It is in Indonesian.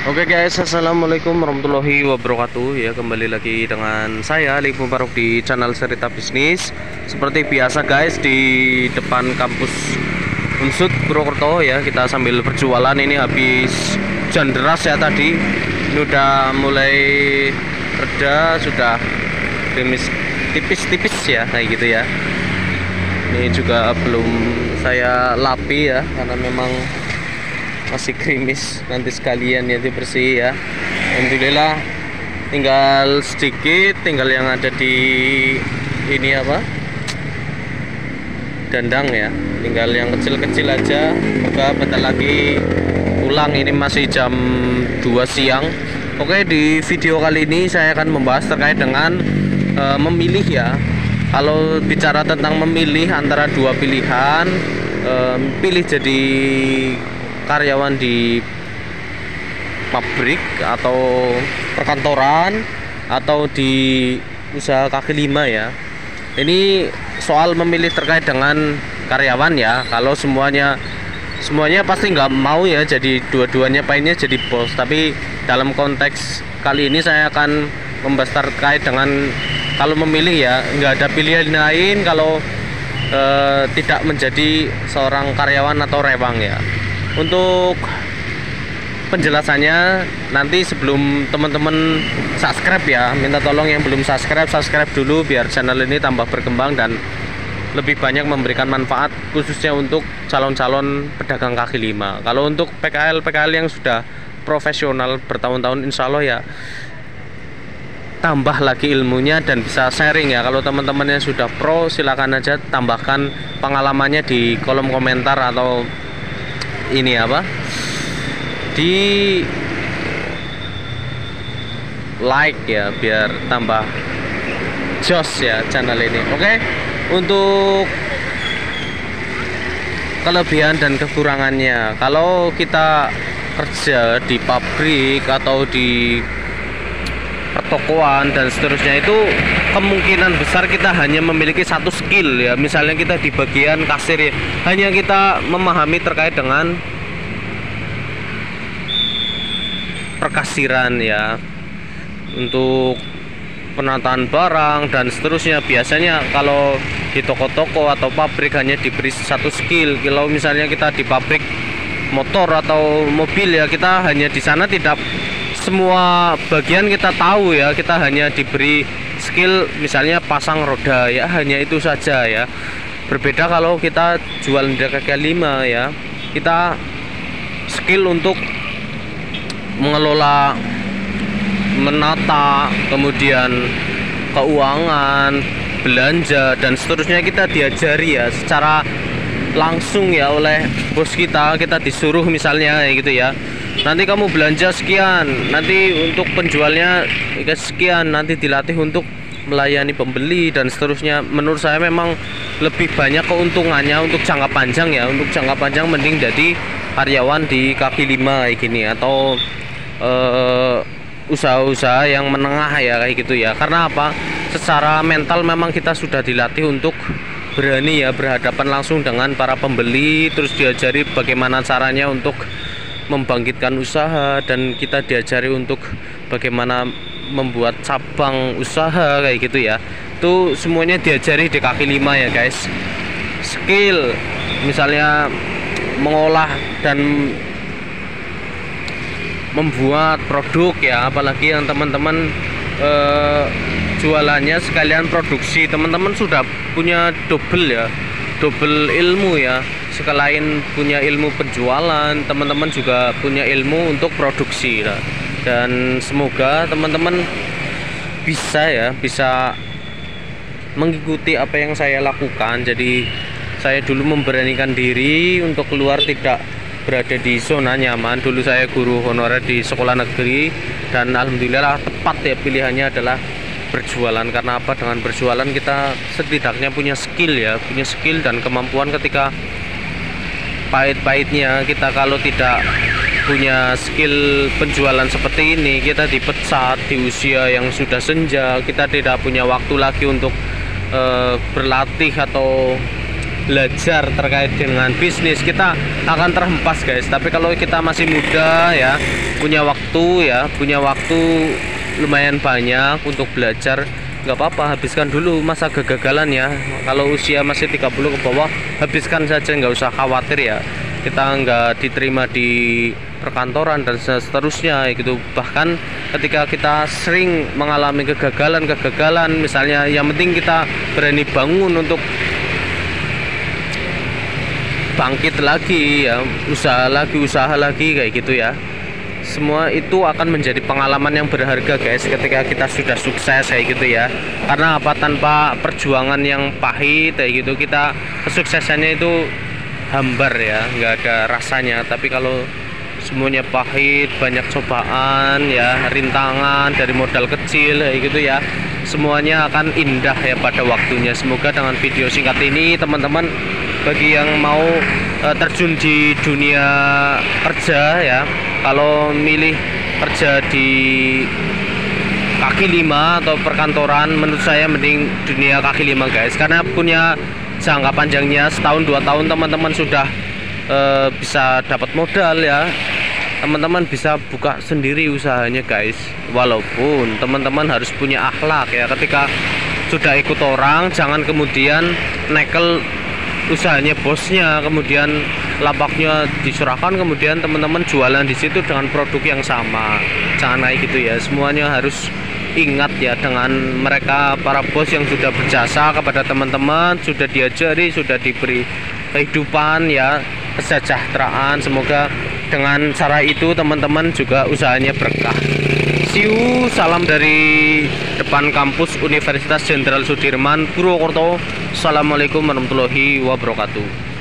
Oke guys, assalamualaikum warahmatullahi wabarakatuh. Ya, kembali lagi dengan saya Ali Mubarok di channel Cerita Bisnis. Seperti biasa guys, di depan kampus Unsud Purwokerto ya, kita sambil berjualan. Ini habis hujan deras ya tadi. Ini udah mulai reda, sudah gerimis tipis-tipis ya, kayak gitu ya. Ini juga belum saya lapi ya, karena memang masih gerimis, nanti sekalian ya dibersih ya. Alhamdulillah tinggal sedikit, tinggal yang ada di ini apa, dandang ya, tinggal yang kecil-kecil aja. Semoga bentar lagi pulang, ini masih jam 2 siang. Oke, di video kali ini saya akan membahas terkait dengan memilih ya. Kalau bicara tentang memilih antara dua pilihan, pilih jadi karyawan di pabrik atau perkantoran atau di usaha kaki lima ya. Ini soal memilih terkait dengan karyawan ya. Kalau semuanya pasti nggak mau ya jadi dua-duanya, pengennya jadi bos. Tapi dalam konteks kali ini saya akan membahas terkait dengan kalau memilih ya, nggak ada pilihan lain kalau tidak menjadi seorang karyawan atau rewang ya. Untuk penjelasannya nanti sebelum teman-teman subscribe ya, minta tolong yang belum subscribe dulu biar channel ini tambah berkembang dan lebih banyak memberikan manfaat khususnya untuk calon-calon pedagang kaki lima. Kalau untuk PKL yang sudah profesional bertahun-tahun, insya Allah ya tambah lagi ilmunya dan bisa sharing ya. Kalau teman-teman yang sudah pro, silakan aja tambahkan pengalamannya di kolom komentar atau ini apa, di like ya, biar tambah jos ya channel ini. Oke, untuk kelebihan dan kekurangannya, kalau kita kerja di pabrik atau di pertokoan dan seterusnya, itu kemungkinan besar kita hanya memiliki satu skill ya. Misalnya kita di bagian kasir ya, hanya kita memahami terkait dengan perkasiran ya, untuk penataan barang dan seterusnya. Biasanya kalau di toko-toko atau pabrik hanya diberi satu skill. Kalau misalnya kita di pabrik motor atau mobil ya, kita hanya di sana tidak semua bagian kita tahu ya, kita hanya diberi skill misalnya pasang roda ya, hanya itu saja ya. Berbeda kalau kita jual di kaki lima ya, kita skill untuk mengelola, menata, kemudian keuangan, belanja dan seterusnya kita diajari ya secara langsung ya oleh bos kita. Kita disuruh misalnya gitu ya, nanti kamu belanja sekian, nanti untuk penjualnya sekian, nanti dilatih untuk melayani pembeli dan seterusnya. Menurut saya memang lebih banyak keuntungannya untuk jangka panjang ya. Untuk jangka panjang mending jadi karyawan di kaki lima kayak gini, atau usaha-usaha yang menengah ya, kayak gitu ya. Karena apa? Secara mental memang kita sudah dilatih untuk berani ya berhadapan langsung dengan para pembeli, terus diajari bagaimana caranya untuk membangkitkan usaha, dan kita diajari untuk bagaimana membuat cabang usaha kayak gitu ya. Itu semuanya diajari di kaki lima ya guys. Skill misalnya mengolah dan membuat produk ya, apalagi yang teman-teman jualannya sekalian produksi, teman-teman sudah punya double ya, double ilmu ya. Sekalian punya ilmu penjualan, teman-teman juga punya ilmu untuk produksi lah. Dan semoga teman-teman bisa mengikuti apa yang saya lakukan. Jadi saya dulu memberanikan diri untuk keluar, tidak berada di zona nyaman. Dulu saya guru honorer di sekolah negeri, dan alhamdulillah tepat ya pilihannya adalah berjualan. Karena apa? Dengan berjualan kita setidaknya punya skill ya, punya skill dan kemampuan. Ketika pahit-pahitnya kita kalau tidak punya skill penjualan seperti ini, kita dipecat di usia yang sudah senja, kita tidak punya waktu lagi untuk berlatih atau belajar terkait dengan bisnis, kita akan terhempas guys. Tapi kalau kita masih muda ya, punya waktu lumayan banyak untuk belajar, nggak apa-apa, habiskan dulu masa kegagalan ya. Kalau usia masih 30 ke bawah, habiskan saja, nggak usah khawatir ya. Kita nggak diterima di perkantoran dan seterusnya gitu. Bahkan ketika kita sering mengalami kegagalan misalnya, yang penting kita berani bangun untuk bangkit lagi ya, usaha lagi kayak gitu ya. Semua itu akan menjadi pengalaman yang berharga guys ketika kita sudah sukses kayak gitu ya. Karena apa, tanpa perjuangan yang pahit kayak gitu, kita kesuksesannya itu hambar ya, nggak ada rasanya. Tapi kalau semuanya pahit, banyak cobaan ya, rintangan dari modal kecil kayak gitu ya, semuanya akan indah ya pada waktunya. Semoga dengan video singkat ini teman-teman, bagi yang mau terjun di dunia kerja ya, kalau milih kerja di kaki lima atau perkantoran, menurut saya mending dunia kaki lima guys, karena punya jangka panjangnya setahun 2 tahun teman-teman sudah bisa dapat modal ya. Teman-teman bisa buka sendiri usahanya guys. Walaupun teman-teman harus punya akhlak ya, ketika sudah ikut orang jangan kemudian nekel usahanya bosnya, kemudian lapaknya diserahkan, kemudian teman-teman jualan di situ dengan produk yang sama. Jangan kayak gitu ya. Semuanya harus ingat ya dengan mereka para bos yang sudah berjasa kepada teman-teman, sudah diajari, sudah diberi kehidupan ya, kesejahteraan. Semoga dengan cara itu teman-teman juga usahanya berkah. See you, salam dari depan kampus Universitas Jenderal Sudirman, Purwokerto. Assalamualaikum warahmatullahi wabarakatuh.